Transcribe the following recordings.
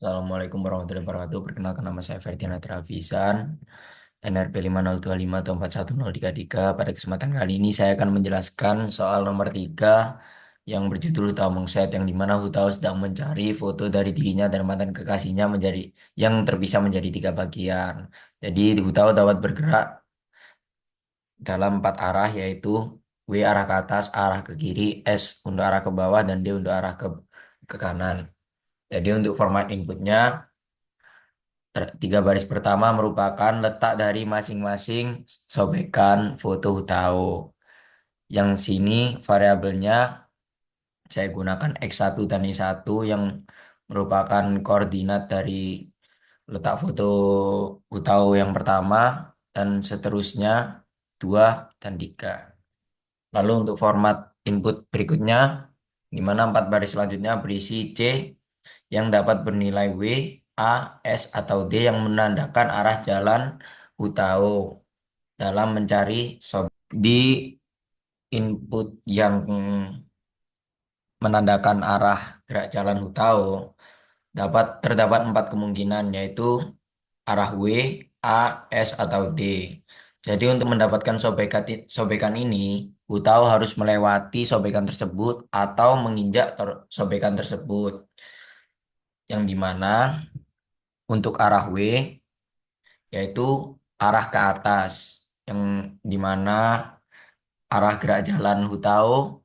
Assalamualaikum warahmatullahi wabarakatuh. Perkenalkan nama saya Ferdiana Travisan, NRP 502541033. Pada kesempatan kali ini saya akan menjelaskan soal nomor 3 yang berjudul Hutao Mengset, yang dimana Hutao sedang mencari foto dari dirinya dan mantan kekasihnya yang terpisah menjadi 3 bagian. Jadi Hutao dapat bergerak dalam 4 arah, yaitu W arah ke atas, arah ke kiri, S untuk arah ke bawah, dan D untuk arah ke kanan. Jadi untuk format inputnya, 3 baris pertama merupakan letak dari masing-masing sobekan foto Hutao. Yang sini variabelnya saya gunakan X1 dan Y1 yang merupakan koordinat dari letak foto Hutao yang pertama, dan seterusnya 2 dan 3. Lalu untuk format input berikutnya, di mana 4 baris selanjutnya berisi C yang dapat bernilai W, A, S, atau D yang menandakan arah jalan Hutao dalam mencari sob. Di input yang menandakan arah gerak jalan Hutao terdapat 4 kemungkinan, yaitu arah W, A, S, atau D. Jadi untuk mendapatkan sobekan ini, Hutao harus melewati sobekan tersebut atau menginjak sobekan tersebut. Yang dimana untuk arah W yaitu arah ke atas, yang dimana arah gerak jalan Hutao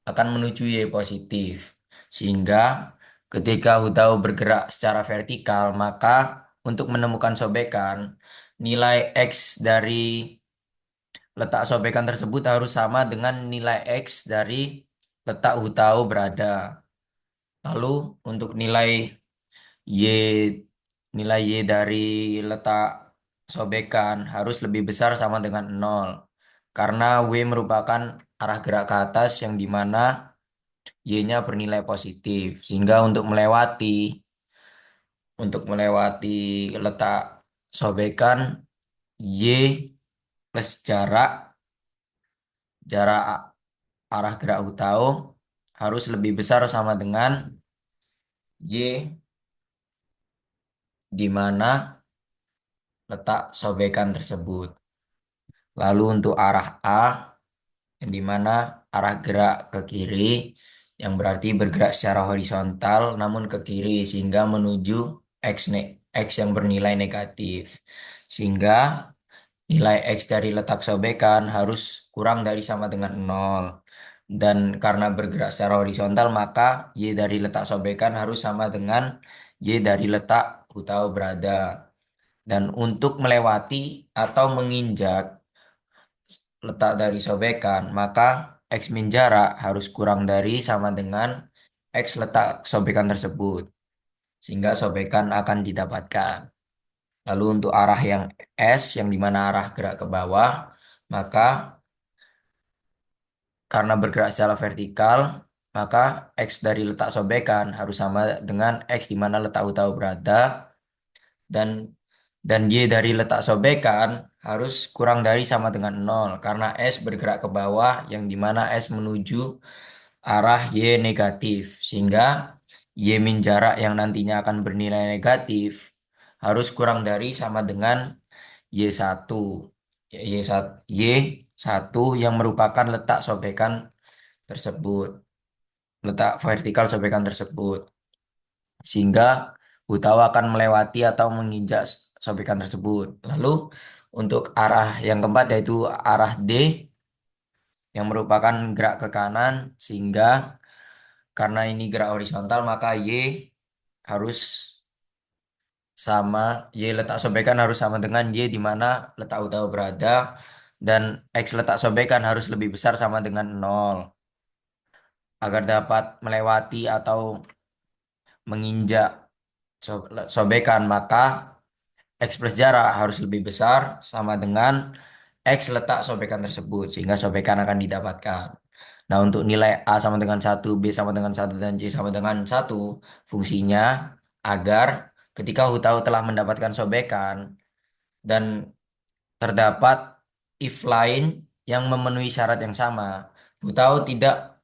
akan menuju Y positif. Sehingga ketika Hutao bergerak secara vertikal, maka untuk menemukan sobekan, nilai X dari letak sobekan tersebut harus sama dengan nilai X dari letak Hutao berada. Lalu untuk Y nilai Y dari letak sobekan harus lebih besar sama dengan 0. Karena W merupakan arah gerak ke atas yang dimana Y-nya bernilai positif. Sehingga untuk melewati letak sobekan, Y plus jarak arah gerak Hutao harus lebih besar sama dengan Y, di mana letak sobekan tersebut. Lalu untuk arah A, yang dimana arah gerak ke kiri, yang berarti bergerak secara horizontal namun ke kiri, sehingga menuju X yang bernilai negatif. Sehingga nilai X dari letak sobekan harus kurang dari sama dengan 0. Dan karena bergerak secara horizontal, maka Y dari letak sobekan harus sama dengan Y dari letak Hutao berada. Dan untuk melewati atau menginjak letak dari sobekan, maka X min jarak harus kurang dari sama dengan X letak sobekan tersebut, sehingga sobekan akan didapatkan. Lalu untuk arah yang S, yang dimana arah gerak ke bawah, maka karena bergerak secara vertikal, maka X dari letak sobekan harus sama dengan X di mana letak utama berada, dan Y dari letak sobekan harus kurang dari sama dengan 0 karena S bergerak ke bawah, yang dimana S menuju arah Y negatif, sehingga Y min jarak yang nantinya akan bernilai negatif harus kurang dari sama dengan Y1. Y1 yang merupakan letak sobekan tersebut, letak vertikal sobekan tersebut. Sehingga Hutao akan melewati atau menginjak sobekan tersebut. Lalu untuk arah yang keempat, yaitu arah D yang merupakan gerak ke kanan, sehingga karena ini gerak horizontal, maka harus Y letak sobekan harus sama dengan Y di mana letak Hutao berada, dan X letak sobekan harus lebih besar sama dengan 0 agar dapat melewati atau menginjak sobekan, maka X plus jarak harus lebih besar sama dengan X letak sobekan tersebut, sehingga sobekan akan didapatkan. Nah, untuk nilai A sama dengan 1, B sama dengan 1, dan C sama dengan 1, fungsinya agar ketika Hutao telah mendapatkan sobekan dan terdapat if lain yang memenuhi syarat yang sama, Hutao tidak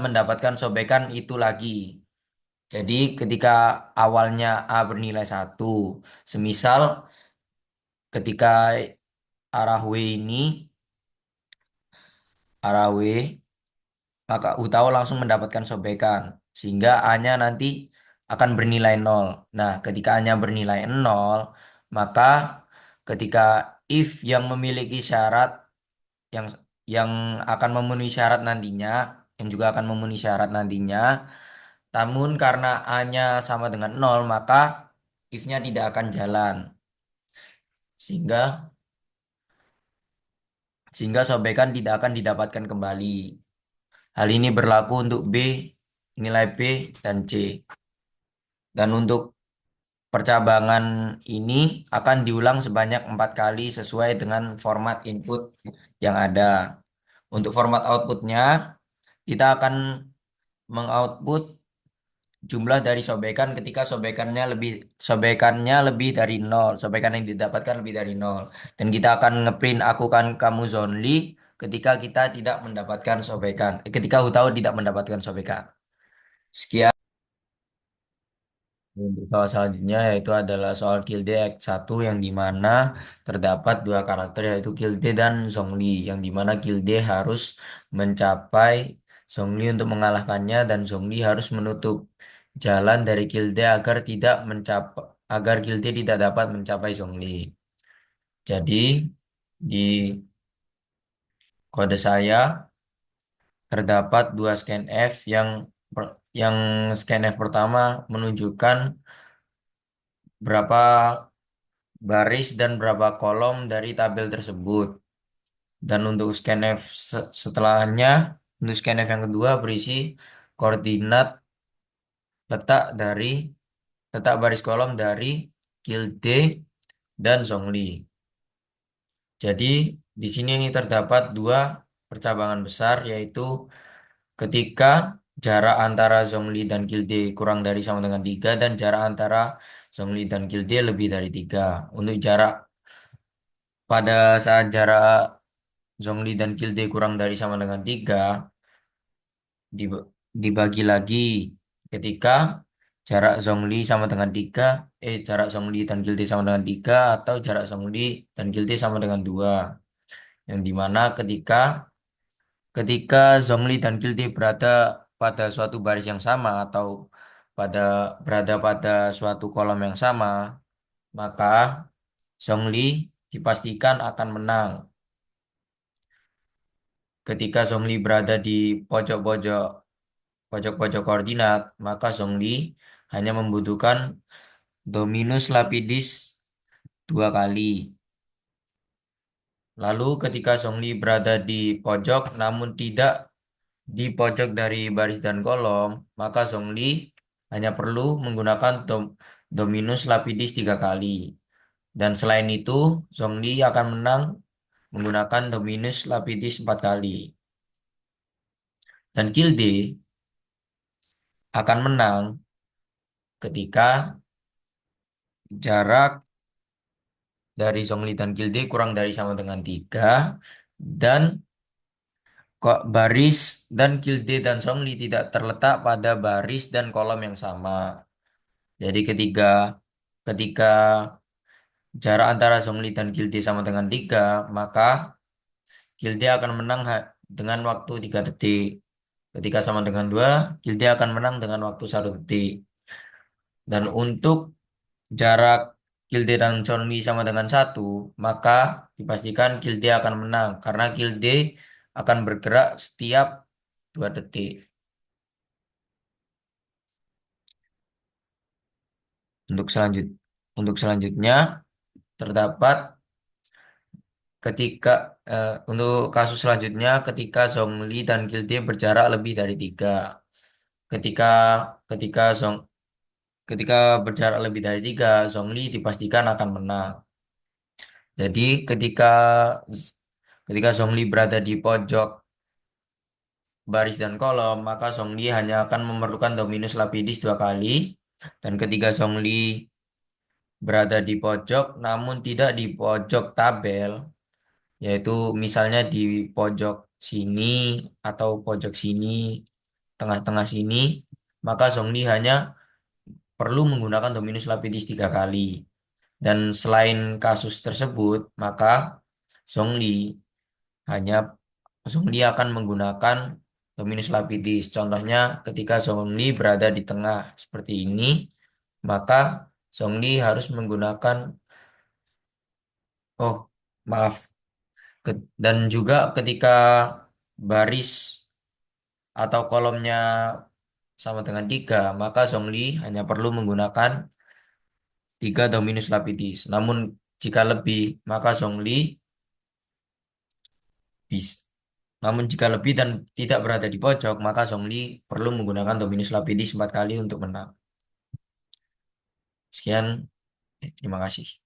mendapatkan sobekan itu lagi. Jadi ketika awalnya A bernilai satu, semisal ketika arah W ini, arah W, maka U tahu langsung mendapatkan sobekan. Sehingga A-nya nanti akan bernilai nol. Nah, ketika A-nya bernilai nol, maka ketika if yang memiliki syarat yang yang akan memenuhi syarat nantinya, yang juga akan memenuhi syarat nantinya, namun karena A-nya sama dengan nol, maka if-nya tidak akan jalan. Sehingga sehingga sobekan tidak akan didapatkan kembali. Hal ini berlaku untuk B, nilai B, dan C. Dan untuk percabangan ini akan diulang sebanyak 4 kali sesuai dengan format input yang ada. Untuk format outputnya, kita akan mengoutput jumlah dari sobekan ketika sobekannya lebih dari nol, sobekan yang didapatkan lebih dari nol. Dan kita akan ngeprint aku kan kamu zonly ketika kita tidak mendapatkan sobekan, ketika tahu tidak mendapatkan sobekan. Sekian. Untuk soal selanjutnya yaitu adalah soal Kilde X1 yang dimana terdapat dua karakter yaitu Kilde dan Zhongli yang dimana Kilde harus mencapai Zhongli untuk mengalahkannya dan Zhongli harus menutup jalan dari Kilde agar Kilde tidak dapat mencapai Zhongli. Jadi di kode saya terdapat dua scanf yang scanf pertama menunjukkan berapa baris dan berapa kolom dari tabel tersebut. Dan untuk scanf setelahnya, untuk scanf yang kedua berisi koordinat letak dari letak baris kolom dari Kilde dan Zhongli. Jadi di sini terdapat dua percabangan besar yaitu ketika jarak antara Zhongli dan Kilde kurang dari sama dengan 3 dan jarak antara Zhongli dan Kilde lebih dari 3. Untuk jarak pada saat jarak Zhongli dan Kilde kurang dari sama dengan 3 dib- dibagi lagi ketika jarak Zhongli dan Kilde sama dengan 3 atau jarak Zhongli dan Kilde sama dengan 2. Yang dimana ketika Zhongli dan Kilde berada pada suatu baris yang sama atau pada berada pada suatu kolom yang sama, maka Zhongli dipastikan akan menang. Ketika Zhongli berada di pojok-pojok pojok-pojok koordinat, maka Zhongli hanya membutuhkan Dominus Lapidus 2 kali. Lalu ketika Zhongli berada di pojok namun tidak di pojok dari baris dan kolom, maka Zhongli hanya perlu menggunakan Dominus Lapidus 3 kali. Dan selain itu, Zhongli akan menang menggunakan Dominus Lapidus 4 kali. Dan Kilde akan menang ketika jarak dari Zhongli dan Gilde kurang dari sama dengan 3 dan kok baris dan Gilde dan Zhongli tidak terletak pada baris dan kolom yang sama. Jadi ketika jarak antara Zhongli dan Gilde sama dengan 3 maka Gilde akan menang dengan waktu 3 detik. Ketika sama dengan 2 Gilde akan menang dengan waktu 1 detik. Dan untuk jarak Kilde dan Chonli sama dengan 1, maka dipastikan Kilde akan menang karena Kilde akan bergerak setiap 2 detik. Untuk selanjut untuk selanjutnya terdapat ketika untuk kasus selanjutnya ketika Zhongli dan Kilde berjarak lebih dari 3. Ketika ketika Zhong ketika berjarak lebih dari 3, Zhongli dipastikan akan menang. Jadi ketika Zhongli berada di pojok baris dan kolom, maka Zhongli hanya akan memerlukan Dominus Lapidus 2 kali. Dan ketika Zhongli berada di pojok, namun tidak di pojok tabel, yaitu misalnya di pojok sini atau pojok sini, tengah-tengah sini, maka Zhongli hanya perlu menggunakan Dominus Lapidus 3 kali. Dan selain kasus tersebut, maka Zhongli hanya Zhongli akan menggunakan Dominus Lapidus. Contohnya ketika Zhongli berada di tengah seperti ini, maka Zhongli harus menggunakan, oh maaf, dan juga ketika baris atau kolomnya sama dengan 3, maka Zhongli hanya perlu menggunakan 3 Dominus Lapidus. Namun jika lebih, maka Zhongli bis. Namun jika lebih dan tidak berada di pojok, maka Zhongli perlu menggunakan Dominus Lapidus 4 kali untuk menang. Sekian, terima kasih.